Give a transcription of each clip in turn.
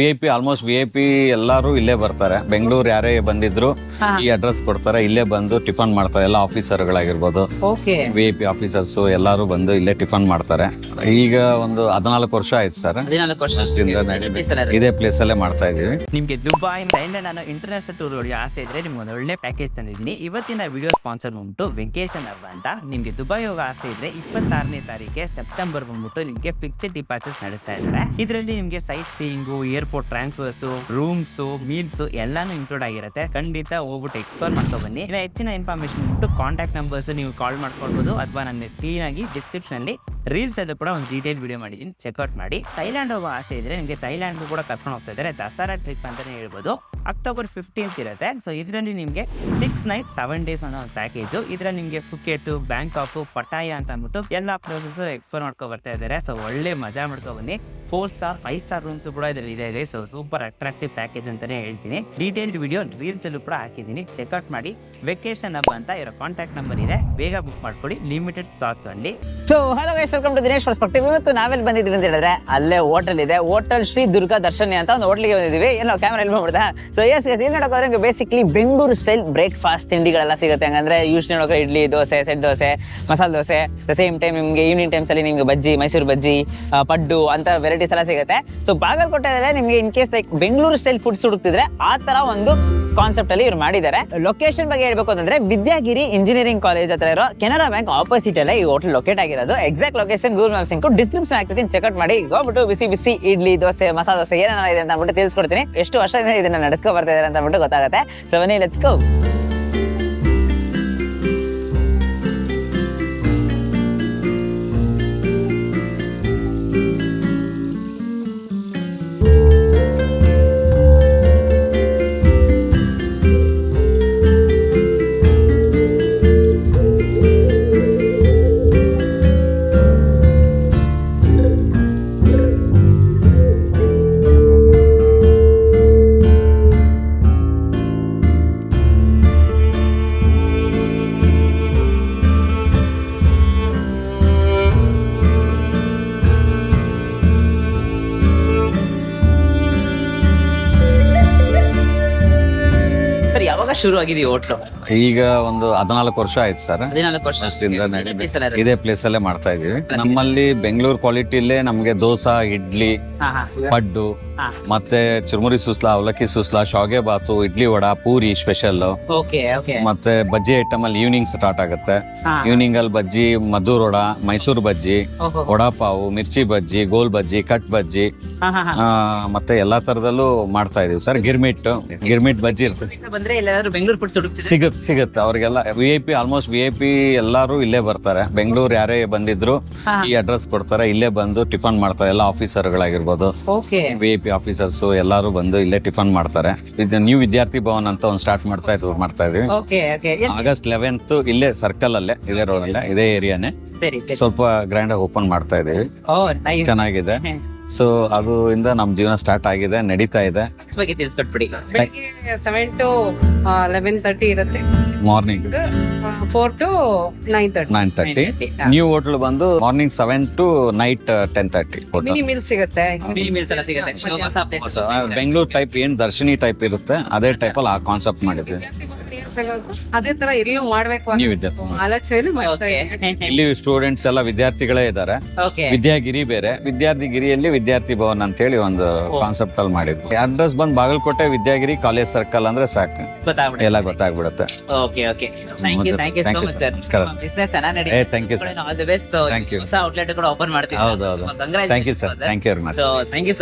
VIP almost VIP ಎಲ್ಲರೂ ಇಲ್ಲೇ ಬರ್ತಾರೆ. ಬೆಂಗಳೂರು ಯಾರೇ ಬಂದಿದ್ರು ಈ ಅಡ್ರೆಸ್ ಕೊಡ್ತಾರೆ, ಇಲ್ಲೇ ಬಂದು ಟಿಫನ್ ಮಾಡ್ತಾರೆ. ಎಲ್ಲ ಆಫೀಸರ್ಗಳಾಗಿರ್ಬೋದು, VIP ಆಫೀಸರ್ಸ್ ಎಲ್ಲರೂ ಬಂದು ಇಲ್ಲೇ ಟಿಫನ್ ಮಾಡ್ತಾರೆ. ಈಗ ಒಂದು 14 ವರ್ಷ ಆಯ್ತು ಸರ್. 14 ವರ್ಷ ಇದೇ ಪ್ಲೇಸ್ ಅಲ್ಲೇ ಮಾಡ್ತಾ ಇದೀವಿ. ನಿಮ್ಗೆ ದುಬೈ ಥೈಲ್ಯಾಂಡ್ ಅನ್ನೋ ಇಂಟರ್ನ್ಯಾಷನಲ್ ಟೂರ್ ಆಸೆ ಇದ್ರೆ ನಿಮ್ಗೆ ಒಂದು ಒಳ್ಳೆ ಪ್ಯಾಕೇಜ್ ತಂದಿದ್ದೀನಿ. ಇವತ್ತಿನ ವಿಡಿಯೋ ಸ್ಪಾನ್ಸರ್ ಬಂದ್ಬಿಟ್ಟು ವೆಂಕೇಶನ್ ಹಬ್ಬ ಅಂತ. ನಿಮ್ಗೆ ದುಬೈ ಹೋಗೋ ಆಸೆ ಇದ್ರೆ 26ನೇ ತಾರೀಕಿಗೆ ಸೆಪ್ಟೆಂಬರ್ ಬಂದ್ಬಿಟ್ಟು ನಿಮ್ಗೆ ಫಿಕ್ಸ್ಡ್ ಡಿಪಾರ್ಚರ್ಸ್ ನಡೆಸ್ತಾ ಇದ್ದಾರೆ. ಇದರಲ್ಲಿ ನಿಮ್ಗೆ sightseeing, airport transfers, rooms, meals ಎಲ್ಲಾನು ಇನ್ಕ್ಲೂಡ್ ಆಗಿರುತ್ತೆ. ಖಂಡಿತ ಹೋಗ್ಬಿಟ್ಟು ಎಕ್ಸ್ಪ್ಲೋರ್ ಮಾಡ್ಕೊ ಬನ್ನಿ. ಇಲ್ಲ ಹೆಚ್ಚಿನ ಇನ್ಫಾರ್ಮೇಶನ್ ಬಿಟ್ಟು ಕಾಂಟ್ಯಾಕ್ಟ್ ನಂಬರ್ಸ್ ನೀವು ಕಾಲ್ ಮಾಡ್ಕೊಳ್ಬಹುದು, ಅಥವಾ ನನ್ನ ಕ್ಲೀನ್ ಆಗಿ ಡಿಸ್ಕ್ರಿಪ್ಷನ್ ಅಲ್ಲಿ ರೀಲ್ಸ್ ಅದು ಕೂಡ ಒಂದು ಡೀಟೇಲ್ ವಿಡಿಯೋ ಮಾಡಿದ್ದೀನಿ, ಚೆಕ್ಔಟ್ ಮಾಡಿ. ಥೈಲ್ಯಾಂಡ್ ಹೋಗೋ ಆಸೆ ಇದ್ರೆ ನಿಮಗೆ ಥೈಲ್ಯಾಂಡ್ ಕೂಡ ಕರ್ಕೊಂಡು ಹೋಗ್ತಾ ಇದ್ದಾರೆ. ದಸರಾ ಟ್ರಿಪ್ ಅಂತಾನೆ ಹೇಳ್ಬೋದು. ಅಕ್ಟೋಬರ್ 15th ಇರುತ್ತೆ. ಸೊ ಇದರಲ್ಲಿ ನಿಮಗೆ 6 nights 7 days ಅನ್ನೋ ಒಂದು ಪ್ಯಾಕೇಜು. ಇದರಲ್ಲಿ ನಿಮಗೆ ಫುಕೆಟ್, ಬ್ಯಾಂಕಾಕ್, ಪಟಾಯ ಅಂತ ಅಂದ್ಬಿಟ್ಟು ಎಲ್ಲ ಪ್ಲೇಸಸ್ ಎಕ್ಸ್ಪ್ಲೋರ್ ಮಾಡ್ಕೊ ಬರ್ತಾ ಇದ್ದಾರೆ. ಸೊ ಒಳ್ಳೆ ಮಜಾ ಮಾಡ್ಕೊ ಬನ್ನಿ. 4 star 5 star ರೂಮ್ಸ್ ಕೂಡ ಇದರಲ್ಲಿ ಇದೆ. ಸೊ ಸೂಪರ್ ಅಟ್ರಾಕ್ಟಿವ್ ಪ್ಯಾಕೇಜ್ ಅಂತಾನೆ ಹೇಳ್ತೀನಿ. ಡೀಟೇಲ್ಡ್ ವಿಡಿಯೋ ರೀಲ್ಸ್ ಅಲ್ಲೂ ಕೂಡ ಹಾಕಿದ್ದೀನಿ, ಚೆಕ್ಔಟ್ ಮಾಡಿ. ವೆಕೇಶನ್ ಹಬ್ಬ ಅಂತ ಇರೋ ಕಾಂಟ್ಯಾಕ್ಟ್ ನಂಬರ್ ಇದೆ, ಬೇಗ ಬುಕ್ ಮಾಡ್ಕೊಳ್ಳಿ. ಲಿಮಿಟೆಡ್ ಸ್ಟಾಕ್ಸ್ ಅಲ್ಲಿ. So hello guys, welcome to Dinesh perspective. ಇವತ್ತು ನಾವೆಲ್ಲಿ ಬಂದಿದ್ದೀವಿ ಅಂತ ಹೇಳಿದ್ರೆ ಅಲ್ಲೇ ಹೋಟೆಲ್ ಇದೆ. ಹೋಟೆಲ್ ಶ್ರೀ ದುರ್ಗಾ ದರ್ಶನಿ ಅಂತ ಒಂದು ಹೋಟ್ಲಿಗೆ ಬಂದಿದ್ದೀವಿ. ಏನೋ ಕ್ಯಾಮರಾ ಇಲ್ಲಿ ಮಾಡ್ಬಿಡ್ತಾ. ಸೊ ಎಸ್ ಇಲ್ಲಿ ನೋಡೋಕೆ ಬೇಸಿಕ್ಲಿ ಬೆಂಗಳೂರು ಸ್ಟೈಲ್ ಬ್ರೇಕ್ಫಾಸ್ಟ್ ತಿಂಡಿಗಳೆಲ್ಲ ಸಿಗುತ್ತೆ. ಹಂಗಂದ್ರೆ ಯೂಶ್ವಲಿ ನೋಡೋಕೆ idli, dosa, set dosa, masala dosa, same time ನಿಮಗೆ ಈವ್ನಿಂಗ್ ಟೈಮ್ಸ್ ಅಲ್ಲಿ ನಿಮ್ಗೆ ಬಜ್ಜಿ, ಮೈಸೂರು ಬಜ್ಜಿ, ಪಡ್ಡು ಅಂತ ವೆರೈಟೀಸ್ ಎಲ್ಲ ಸಿಗುತ್ತೆ. ಸೊ ಬಾಗಲಕೋಟೆಯಲ್ಲಿ ನಿಮಗೆ in case like Bengaluru style foods ಹುಡುಕ್ತಿದ್ರೆ ಆ ತರ ಒಂದು ಕಾನ್ಸೆಪ್ಟ್ ಅಲ್ಲಿ ಇವ್ರು ಮಾಡಿದ್ದಾರೆ. ಲೊಕೇಶನ್ ಬಗ್ಗೆ ಹೇಳ್ಬೇಕು ಅಂತಂದ್ರೆ ವಿದ್ಯಾಗಿರಿ ಇಂಜಿನಿಯರಿಂಗ್ ಕಾಲೇಜ್ ಹತ್ರ ಇರೋ ಕೆನರಾ ಬ್ಯಾಂಕ್ ಆಪೋಸಿಟ್ ಅಲ್ಲೇ ಈ ಹೋಟೆಲ್ ಲೊಕೇಟ್ ಆಗಿರೋದು. Exact location Google maps description ಹಾಕ್ತೀನಿ, ಚೆಕ್ಔಟ್ ಮಾಡಿ. ಹೋಗ್ಬಿಟ್ಟು ಬಿಸಿ ಬಿಸಿ ಇಡ್ಲಿ, ದೋಸೆ, ಮಸಾಲೆ ದೋಸೆ ಏನೇನ ಇದೆ ಅಂತ ಅಂದ್ಬಿಟ್ಟು ತಿಳಿಸ್ಕೊಡ್ತೀನಿ. ಎಷ್ಟು ವರ್ಷದಿಂದ ಇದನ್ನ ನಡೆಸ್ಕೊ ಬರ್ತಾ ಇದ್ದಾರೆ ಅಂತ ಅಂದ್ಬಿಟ್ಟು ಗೊತ್ತಾಗುತ್ತೆ. ಸೊ ಬನ್ನಿ, ಲೆಟ್ಸ್ ಗೋ. ಯಾವಾಗ ಶುರು ಆಗಿದೆ ಈ ಹೋಟ್ಲು? ಈಗ ಒಂದು 14 ವರ್ಷ ಆಯ್ತು ಸರ್. 14 ವರ್ಷ ಇದೇ ಪ್ಲೇಸ್ ಅಲ್ಲೇ ಮಾಡ್ತಾ ಇದೀವಿ. ನಮ್ಮಲ್ಲಿ ಬೆಂಗಳೂರು ಕ್ವಾಲಿಟಿಲೇ ನಮ್ಗೆ ದೋಸಾ, ಇಡ್ಲಿ, ಪಡ್ಡು, ಮತ್ತೆ ಚುರುಮುರಿ ಸುಸ್ಲಾ, ಅವಲಕ್ಕಿ ಸುಸ್ಲಾ, ಶಾವ್ಗೆ ಬಾತು, ಇಡ್ಲಿ ವಡಾ, ಪೂರಿ ಸ್ಪೆಷಲ್, ಮತ್ತೆ ಬಜ್ಜಿ ಐಟಮ್ ಅಲ್ಲಿ ಈವ್ನಿಂಗ್ ಸ್ಟಾರ್ಟ್ ಆಗುತ್ತೆ. ಈವ್ನಿಂಗ್ ಅಲ್ಲಿ ಬಜ್ಜಿ, ಮದ್ದೂರ್ ವಡಾ, ಮೈಸೂರು ಬಜ್ಜಿ, ವಡಾ ಪಾವು, ಮಿರ್ಚಿ ಬಜ್ಜಿ, ಗೋಲ್ ಬಜ್ಜಿ, ಕಟ್ ಬಜ್ಜಿ, ಮತ್ತೆ ಎಲ್ಲಾ ತರದಲ್ಲೂ ಮಾಡ್ತಾ ಇದೀವಿ ಸರ್. ಗಿರ್ಮಿಟ್ ಬಜ್ಜಿ ಇರ್ತದೆ, ಸಿಗುತ್ತೆ ಅವ್ರಿಗೆಲ್ಲ. VIP ಆಲ್ಮೋಸ್ಟ್ VIP ಎಲ್ಲರೂ ಇಲ್ಲೇ ಬರ್ತಾರೆ. ಬೆಂಗಳೂರು ಯಾರೇ ಬಂದಿದ್ರು ಈ ಅಡ್ರೆಸ್ ಕೊಡ್ತಾರೆ, ಇಲ್ಲೇ ಬಂದು ಟಿಫನ್ ಮಾಡ್ತಾರೆ. ಎಲ್ಲ ಆಫೀಸರ್ಗಳಾಗಿರ್ಬೋದು, VIP ಆಫೀಸರ್ಸ್ ಎಲ್ಲರೂ ಬಂದು ಇಲ್ಲೇ ಟಿಫನ್ ಮಾಡ್ತಾರೆ. ಇದು ನ್ಯೂ ವಿದ್ಯಾರ್ಥಿ ಭವನ್ ಅಂತ ಒಂದು ಸ್ಟಾರ್ಟ್ ಮಾಡ್ತಾ ಇದೀವಿ. ಆಗಸ್ಟ್ 11th ಇಲ್ಲೇ ಸರ್ಕಲ್ ಅಲ್ಲೇ, ಇದೇ ರೋಡ್ ಅಲ್ಲೇ, ಇದೇ ಏರಿಯಾನೇ ಸ್ವಲ್ಪ ಗ್ರ್ಯಾಂಡ್ ಆಗಿ ಓಪನ್ ಮಾಡ್ತಾ ಇದೀವಿ. ಚೆನ್ನಾಗಿದೆ. ಸೊ ಅದು ಇಂದ ನಮ್ ಜೀವನ ಸ್ಟಾರ್ಟ್ ಆಗಿದೆ, ನಡೀತಾ ಇದೆ. ಬೆಳಿಗ್ಗೆ 7 to 11:30 ಇರುತ್ತೆ. Morning 4 to 9:30. ನ್ಯೂ ಹೋಟೆಲ್ ಬಂದು morning 7 to night 10:30. Mini meal ಸಿಗುತ್ತೆ. ಬೆಂಗಳೂರು ಟೈಪ್ ಏನ್ ದರ್ಶನಿ ಟೈಪ್ ಇರುತ್ತೆ ಅದೇ ಟೈಪ್ ಅಲ್ಲಿ ಆ ಕಾನ್ಸೆಪ್ಟ್ ಮಾಡಿದ್ವಿ. ಅದೇ ತರ ಎಲ್ಲೂ ಮಾಡ್ಬೇಕು ನ್ಯೂ ವಿದ್ಯಾರ್ಥಿ ಆಲೋಚನೆ ಮಾಡ್ತಾ ಇದ್ದೀನಿ. ಇಲ್ಲಿ ಸ್ಟೂಡೆಂಟ್ಸ್ ಎಲ್ಲ ವಿದ್ಯಾರ್ಥಿಗಳೇ ಇದ್ದಾರೆ. ವಿದ್ಯಾಗಿರಿ ಬೇರೆ, ವಿದ್ಯಾರ್ಥಿಗಿರಿಯಲ್ಲಿ ವಿದ್ಯಾರ್ಥಿ ಭವನ್ ಅಂತ ಹೇಳಿ ಒಂದು ಕಾನ್ಸೆಪ್ಟ್ ಅಲ್ಲಿ ಮಾಡಿದ್ವಿ. ಅಡ್ರೆಸ್ ಬಂದ್ ಬಾಗಲಕೋಟೆ ವಿದ್ಯಾಗಿರಿ ಕಾಲೇಜ್ ಸರ್ಕಲ್ ಅಂದ್ರೆ ಸಾಕು, ಎಲ್ಲ ಗೊತ್ತಾಗ್ಬಿಡುತ್ತೆ. Thank you sir. Thank you very much.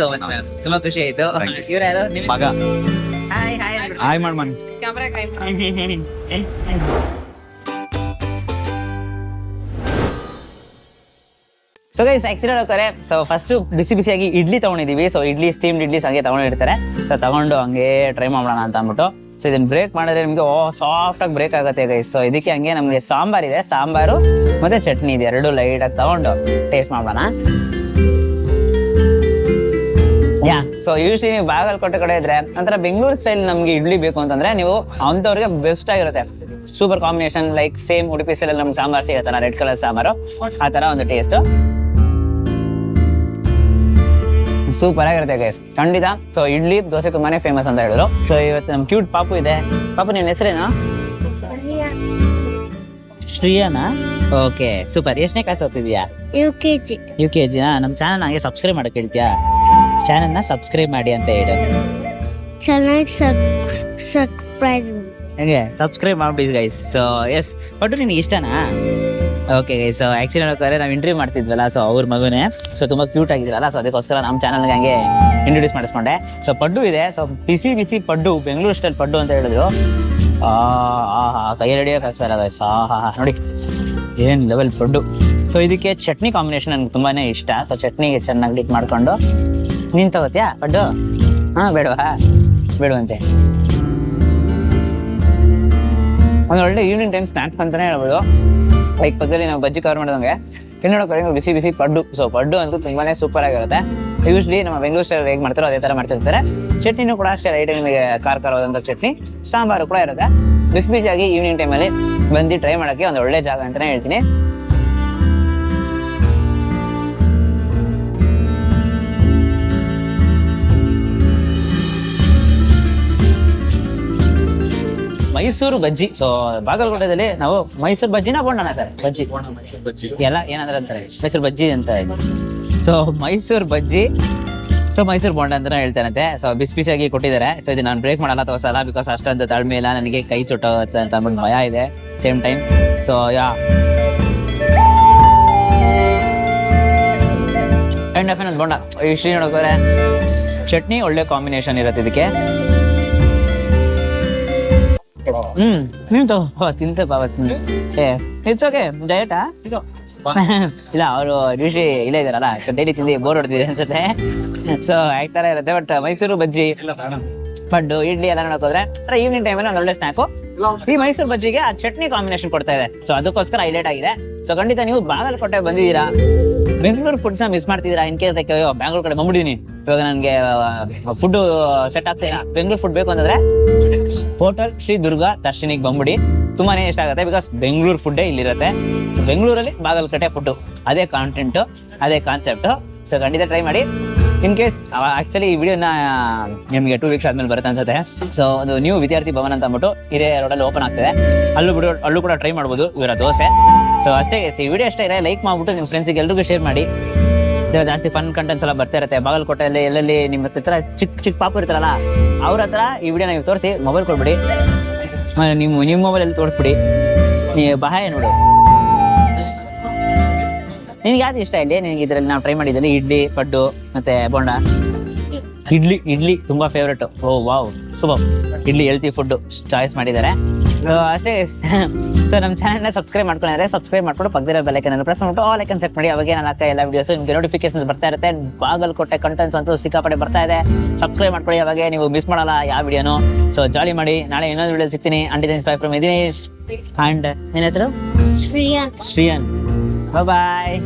ತುಂಬಾ ಖುಷಿ ಆಯ್ತು. ಮಗ ಹಾಯ್ ಮಾಡಿ ಕ್ಯಾಮ್ರಾ ಕೈ ಸೊ ಗೈಸ್ ಆಕ್ಸಿಡೆಂಟ್ ಹೋಗ್ತಾರೆ. ಸೊ ಫಸ್ಟ್ ಬಿಸಿ ಬಿಸಿಯಾಗಿ ಇಡ್ಲಿ ತಗೊಂಡಿದೀವಿ. ಸೊ ಇಡ್ಲಿ ಸ್ಟೀಮ್ಡ್ ಇಡ್ಲಿಸ್ ಹಂಗೆ ತಗೊಂಡಿರ್ತಾರೆ. ಸೊ ತಗೊಂಡು ಹಂಗೆ ಟ್ರೈ ಮಾಡೋಣ ಅಂತ ಅಂದ್ಬಿಟ್ಟು. ಸೊ ಇದನ್ನ ಬ್ರೇಕ್ ಮಾಡಿದ್ರೆ ನಿಮಗೆ ಸಾಫ್ಟ್ ಆಗಿ ಬ್ರೇಕ್ ಆಗುತ್ತೆ ಗೈಸ್. ಸೊ ಇದಕ್ಕೆ ಹಂಗೆ ನಮಗೆ ಸಾಂಬಾರ್ ಇದೆ, ಸಾಂಬಾರು ಮತ್ತೆ ಚಟ್ನಿ ಇದೆ, ಎರಡು ಲೈಟ್ ಆಗಿ ತಗೊಂಡು ಟೇಸ್ಟ್ ಮಾಡೋಣ. ಸೊ ಯೂಶ್ವಲಿ ನೀವು ಬಾಗಲಕೋಟೆ ಕಡೆ ಇದ್ರೆ ನಂತರ ಬೆಂಗಳೂರು ಸ್ಟೈಲ್ ನಮ್ಗೆ ಇಡ್ಲಿ ಬೇಕು ಅಂತಂದ್ರೆ ನೀವು ಅಂತವ್ರಿಗೆ ಬೆಸ್ಟ್ ಆಗಿರುತ್ತೆ. Super combination, like same Udupi style ನಮ್ಗೆ ಸಾಂಬಾರ್ ಸಿಗತ್ತಲ್ಲ, ರೆಡ್ ಕಲರ್ ಸಾಂಬಾರು, ಆ ತರ ಒಂದು ಟೇಸ್ಟ್. ಸೂಪರ್ ಆಗಿರುತ್ತೆ ಗೈಸ್ ಖಂಡಿತ. ಸೊ ಇಡ್ಲಿ ದೋಸೆ ತುಂಬಾನೇ ಫೇಮಸ್ ಅಂತ ಹೇಳಿದ್ರು. ಸೊ ಇವತ್ತು ನಮ್ ಕ್ಯೂಟ್ ಪಾಪು ಇದೆ. ಪಾಪು ನಿನ್ನ ಹೆಸರೇನು? ಶ್ರೀಯಾನ. Okay super. ಎಷ್ಟನೇ ಕ್ಲಾಸ್ ಓದ್ತಿದ್ಯಾ? U K G. ನಮ್ಮ ಚಾನಲ್ ನಂಗೆ ಸಬ್ಸ್ಕ್ರೈಬ್ ಮಾಡಕ್ಕೆ ಹೇಳ್ತೀಯಾ? ಚಾನಲ್ನ ಸಬ್ಸ್ಕ್ರೈಬ್ ಮಾಡಿ ಅಂತ ಹೇಳು. ಚೆನ್ನಾಗಿ ಸರ್ಪ್ರೈಸ್ ಹಂಗೆ ಸಬ್ಸ್ಕ್ರೈಬ್ ಮಾಡ್ಬಿಡಿ ಗೈಸ್. ಸೊ ಎಸ್ ಪಟ್ಟು ನಿನ್ಗೆ ಇಷ್ಟನಾ? Okay guys. ಸೊ ಆ್ಯಕ್ಚುಲಿ ಹೇಳ್ತಾರೆ ನಾವು ಇಂಟರ್ವ್ಯೂ ಮಾಡ್ತಿದ್ವಲ್ಲ, ಸೊ ಅವ್ರ ಮಗುನೇ. ಸೊ ತುಂಬ ಕ್ಯೂಟ್ ಆಗಿದ್ರಲ್ಲ, ಸೊ ಅದಕ್ಕೋಸ್ಕರ ನಮ್ಮ ಚಾನಲ್ಗೆ ಹಂಗೆ ಇಂಟ್ರೊಡ್ಯೂಸ್ ಮಾಡಿಸ್ಕೊಂಡೆ. ಸೊ ಪಡ್ಡು ಇದೆ. ಸೊ ಬಿಸಿ ಬಿಸಿ ಪಡ್ಡು, ಬೆಂಗಳೂರು ಸ್ಟೈಲ್ ಪಡ್ಡು ಅಂತ ಹೇಳಿದ್ರು. ಕೈಯಲ್ಲಿ ಹಿಡಿಯೋಕ್ಕಾಗ್ತಾಯಿಲ್ಲ ಗೈಸ್. ನೋಡಿ ಏನು ಲೆವೆಲ್ ಪಡ್ಡು. ಸೊ ಇದಕ್ಕೆ ಚಟ್ನಿ ಕಾಂಬಿನೇಷನ್ ನನಗೆ ತುಂಬಾ ಇಷ್ಟ. ಸೊ ಚಟ್ನಿಗೆ ಚೆನ್ನಾಗಿ ಡಿಪ್ ಮಾಡ್ಕೊಂಡು ನೀನು ತಗೋತೀಯಾ ಪಡ್ಡು? ಹಾಂ ಬೇಡವಾ? ಬೇಡವಂತೆ. ಒಂದು ಒಳ್ಳೆ ಈವ್ನಿಂಗ್ ಟೈಮ್ ಸ್ನ್ಯಾಕ್ಸ್ ಅಂತಲೇ ಹೇಳ್ಬೋದು. ಲೈಕ್ ಪಕ್ಕದಲ್ಲಿ ನಾವು ಬಜ್ಜಿ ಕವರ್ ಮಾಡಿದಂಗೆ ತಿನ್ನೋಕೆ ಬಿಸಿ ಬಿಸಿ ಪಡ್ಡು. ಸೊ ಪಡ್ಡು ಅಂತೂ ತುಂಬಾನೇ ಸೂಪರ್ ಆಗಿರುತ್ತೆ. ಯೂಶ್ವಲಿ ನಮ್ಮ ಬೆಂಗಳೂರು ಸ್ಟೈಲ್ ಹೇಗೆ ಮಾಡ್ತಾರೋ ಅದೇ ಥರ ಮಾಡ್ತಿರ್ತಾರೆ. ಚಟ್ನಿನೂ ಕೂಡ ಅಷ್ಟೇ ಲೈಟ್ ನಿಮಗೆ ಖಾರವಾದಂಥ ಚಟ್ನಿ, ಸಾಂಬಾರು ಕೂಡ ಇರುತ್ತೆ. ಬಿಸಿ ಬಿಸಿಯಾಗಿ ಈವ್ನಿಂಗ್ ಟೈಮಲ್ಲಿ ಬಂದು ಟ್ರೈ ಮಾಡೋಕ್ಕೆ ಒಂದು ಒಳ್ಳೆ ಜಾಗ ಅಂತಲೇ ಹೇಳ್ತೀನಿ. ಮೈಸೂರು ಬಜ್ಜಿ. ಸೊ ಬಾಗಲಕೋಟೆದಲ್ಲಿ ನಾವು ಮೈಸೂರು ಬಜ್ಜಿನ ಬೋಂಡನ ಅಂತಾರೆ. ಬಜ್ಜಿ ಎಲ್ಲ ಏನಾದ್ರೆ ಅಂತಾರೆ ಮೈಸೂರು ಬಜ್ಜಿ ಅಂತ. ಸೊ ಮೈಸೂರು ಬಜ್ಜಿ, ಸೊ ಮೈಸೂರು ಬೋಂಡ ಅಂತ ಹೇಳ್ತಾರಂತೆ. ಸೊ ಬಿಸಿ ಬಿಸಿಯಾಗಿ ಕೊಟ್ಟಿದ್ದಾರೆ. ಸೊ ಇದು ನಾನು ಬ್ರೇಕ್ ಮಾಡಲ್ಲ ತೋರಿಸಲ್ಲ, ಬಿಕಾಸ್ ಅಷ್ಟೊಂದು ತಾಳ್ಮೆ ಇಲ್ಲ ನನಗೆ, ಕೈ ಸುಟ್ಟೋಗುತ್ತೆ ಅಂತ ಅಂದ್ಬಿಟ್ಟು ಭಯ ಇದೆ same time. So and of ಒಂದು ಬೋಂಡ ಇಷ್ಟು ನೋಡೋಕೆ ಚಟ್ನಿ ಒಳ್ಳೆ ಕಾಂಬಿನೇಷನ್ ಇರುತ್ತೆ ಇದಕ್ಕೆ. ತಿಂತೆ ಇಟ್ಸ್ ಓಕೆ. ಡಯಟಾ ಇಲ್ಲ, ಅವರು ಯೂಶ್ವಲಿ ಇಲ್ಲೇ ಇದಾರಲ್ಲ, ಸೊ ಡೈಲಿ ತಿಂದು ಬೋರ್ ಹೊಡ್ತಿದೆ ಅನ್ಸುತ್ತೆ. ಸೊ ಆಗ್ತಾರ ಇರುತ್ತೆ. ಬಟ್ ಮೈಸೂರು ಬಜ್ಜಿ, ಪಡ್ಡು, ಇಡ್ಲಿ ಎಲ್ಲ ನೋಡೋಕೋದ್ರೆ ಈವ್ನಿಂಗ್ ಟೈಮಲ್ಲಿ ಒಂದು ಒಳ್ಳೆ ಸ್ನ್ಯಾಕು. ಈ ಮೈಸೂರು ಬಜ್ಜಿಗೆ ಆ ಚಟ್ನಿ ಕಾಂಬಿನೇಷನ್ ಕೊಡ್ತಾ ಇದೆ. ಸೊ ಅದಕ್ಕೋಸ್ಕರ ಹೈಲೈಟ್ ಆಗಿದೆ. ಸೊ ಖಂಡಿತ ನೀವು ಬಾಗಲಕೋಟೆ ಬಂದಿದ್ದೀರಾ, ಬೆಂಗಳೂರು ಫುಡ್ಸ್ನ ಮಿಸ್ ಮಾಡ್ತಿದ್ದೀರಾ, ಇನ್ ಕೇಸ್ ಲೈಕ್ ಬ್ಯಾಂಗ್ಳೂರ್ ಕಡೆ ಬಂದ್ಬಿಟ್ಟಿದ್ದೀನಿ, ಇವಾಗ ನನಗೆ ಫುಡ್ ಸೆಟ್ ಆಗ್ತಿಲ್ಲ, ಬೆಂಗಳೂರು ಫುಡ್ ಬೇಕು ಅಂತಂದ್ರೆ ಹೋಟೆಲ್ ಶ್ರೀ ದುರ್ಗಾ ದರ್ಶನಿಗೆ ಬಂದ್ಬಿಡಿ. ತುಂಬಾನೇ ಇಷ್ಟ ಆಗುತ್ತೆ, ಬಿಕಾಸ್ ಬೆಂಗಳೂರು ಫುಡ್ಡೇ ಇಲ್ಲಿರುತ್ತೆ. ಬೆಂಗಳೂರಲ್ಲಿ ಬಾಗಲಕೋಟೆ ಫುಡ್ಡು, ಅದೇ ಕಾಂಟೆಂಟು, ಅದೇ ಕಾನ್ಸೆಪ್ಟು. ಸೊ ಖಂಡಿತ ಟ್ರೈ ಮಾಡಿ. ಇನ್ ಕೇಸ್ ಆಕ್ಚುಲಿ ಈ ವಿಡಿಯೋನ ನಿಮಗೆ 2 ವೀಕ್ಸ್ ಆದ್ಮೇಲೆ ಬರುತ್ತೆ ಅನ್ಸುತ್ತೆ. ಸೊ ಒಂದು ನ್ಯೂ ವಿದ್ಯಾರ್ಥಿ ಭವನ ಅಂತ ಅಂದ್ಬಿಟ್ಟು ಹಿರೇ ರೋಡಲ್ಲಿ ಓಪನ್ ಆಗ್ತಿದೆ, ಅಲ್ಲೂ ಕೂಡ ಟ್ರೈ ಮಾಡ್ಬೋದು ಇವರ ದೋಸೆ. ಸೊ ಅಷ್ಟೇ, ಈ ವಿಡಿಯೋ ಅಷ್ಟೇ ಇರೋ ಲೈಕ್ ಮಾಡ್ಬಿಟ್ಟು ನಿಮ್ಮ ಫ್ರೆಂಡ್ಸಿಗೆ ಎಲ್ರಿಗೂ ಶೇರ್ ಮಾಡಿ. ಜಾಸ್ತಿ ಫನ್ ಕಂಟೆಂಟ್ಸ್ ಎಲ್ಲ ಬರ್ತಾ ಇರುತ್ತೆ. ಬಾಗಲಕೋಟೆಯಲ್ಲಿ ಎಲ್ಲೆಲ್ಲಿ ನಿಮ್ಮ ಹತ್ರ ಚಿಕ್ಕ ಪಾಪು ಇರ್ತಾರಲ್ಲ, ಅವ್ರ ಹತ್ರ ಈ ವಿಡಿಯೋನ ನೀವು ತೋರಿಸಿ ಮೊಬೈಲ್ ಕೊಡ್ಬಿಡಿ, ನಿಮ್ಮ ಮೊಬೈಲಲ್ಲಿ ತೋರಿಸ್ಬಿಡಿ, ನೀವು ಬಾಯ್ ನೋಡು. ನಿನಗೆ ಯಾವ್ದು ಇಷ್ಟ ಇಲ್ಲಿ? ನಿನಗೆ ಇದರಲ್ಲಿ ನಾವು ಟ್ರೈ ಮಾಡಿದ್ದಲ್ಲಿ ಇಡ್ಲಿ, ಪಡ್ಡು ಮತ್ತೆ ಬೋಂಡ. ಇಡ್ಲಿ ತುಂಬಾ favourite. Oh wow, super. Idli healthy food choice ಮಾಡಿದ್ದಾರೆ. ಅಷ್ಟೇ. ಸೊ ನಮ್ಮ ಚಾನಲ್ನ ಸಬ್ಸ್ಕ್ರೈಬ್ ಮಾಡ್ಕೊಂಡಿದ್ರೆ ಸಬ್ಸ್ಕ್ರೈಬ್ ಮಾಡ್ಕೊಂಡು ಪಕ್ಕದಿರೋ ಬೆಲ್ ಐಕನ್ ಪ್ರೆಸ್ ಮಾಡ್ಬಿಟ್ಟು ಆಲ್ ಐಕನ್ ಸೆಟ್ ಮಾಡಿ. ಅವಾಗ ನಾನು ಹಾಕೋ ಎಲ್ಲ ವಿಡಿಯೋಸ್ ನಿಮಗೆ ನೋಟಿಫಿಕೇಶನ್ ಬರ್ತಾ ಇರುತ್ತೆ. ಬಾಗಲಕೋಟೆ ಕಂಟೆಂಟ್ಸ್ ಅಂತೂ ಸಿಕ್ಕಾಪಟ್ಟೆ ಬರ್ತಾ ಇದೆ. ಸಬ್ಸ್ಕ್ರೈಬ್ ಮಾಡ್ಕೊಳ್ಳಿ, ಅವಾಗ ನೀವು ಮಿಸ್ ಮಾಡಲ್ಲ ಯಾವ ವಿಡಿಯೋನು. ಸೊ ಜಾಲಿ ಮಾಡಿ. ನಾಳೆ ಇನ್ನೊಂದು ವಿಡಿಯೋ ಸಿಗ್ತೀನಿ. Until from Dinesh. ಅಂಡ್ ನಿನ್ನ ಹೆಸರು? ಶ್ರೀಯಾನ್. ಬಾಯ್.